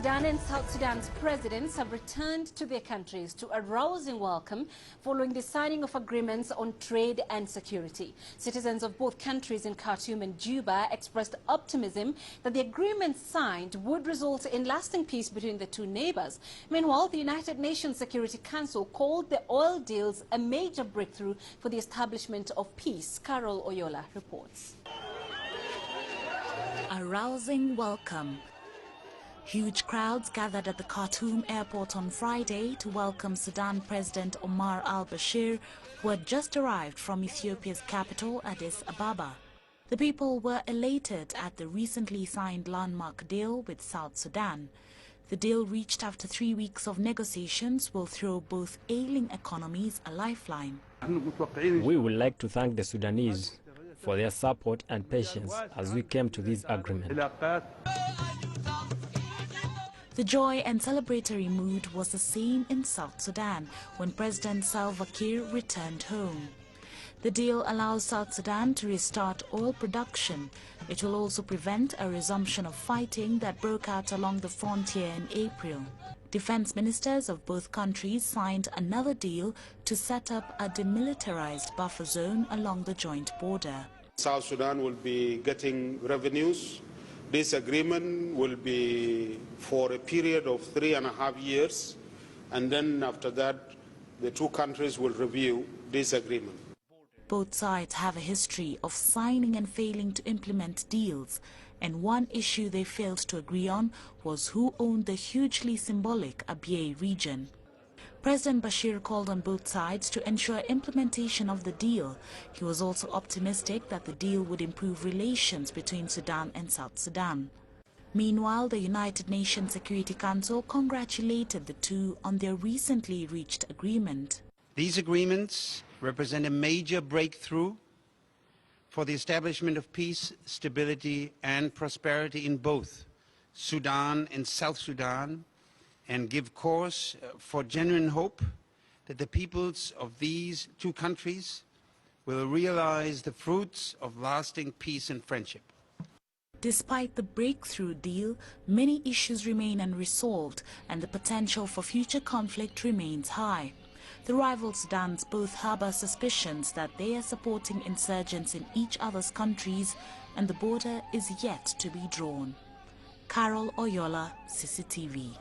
Sudan and South Sudan's presidents have returned to their countries to a rousing welcome following the signing of agreements on trade and security. Citizens of both countries in Khartoum and Juba expressed optimism that the agreements signed would result in lasting peace between the two neighbors. Meanwhile, the United Nations Security Council called the oil deals a major breakthrough for the establishment of peace. Carol Oyola reports. A rousing welcome. Huge crowds gathered at the Khartoum airport on Friday to welcome Sudan President Omar al-Bashir, who had just arrived from Ethiopia's capital, Addis Ababa. The people were elated at the recently signed landmark deal with South Sudan. The deal, reached after 3 weeks of negotiations, will throw both ailing economies a lifeline. We would like to thank the Sudanese for their support and patience as we came to this agreement. The joy and celebratory mood was the same in South Sudan when President Salva Kiir returned home. The deal allows South Sudan to restart oil production. It will also prevent a resumption of fighting that broke out along the frontier in April. Defense ministers of both countries signed another deal to set up a demilitarized buffer zone along the joint border. South Sudan will be getting revenues. This agreement will be for a period of 3.5 years, and then after that, the two countries will review this agreement. Both sides have a history of signing and failing to implement deals, and one issue they failed to agree on was who owned the hugely symbolic Abyei region. President Bashir called on both sides to ensure implementation of the deal. He was also optimistic that the deal would improve relations between Sudan and South Sudan. Meanwhile, the United Nations Security Council congratulated the two on their recently reached agreement. These agreements represent a major breakthrough for the establishment of peace, stability and prosperity in both Sudan and South Sudan, and give cause for genuine hope that the peoples of these two countries will realize the fruits of lasting peace and friendship. Despite the breakthrough deal, many issues remain unresolved and the potential for future conflict remains high. The rival Sudans both harbor suspicions that they are supporting insurgents in each other's countries, and the border is yet to be drawn. Carol Oyola, CCTV.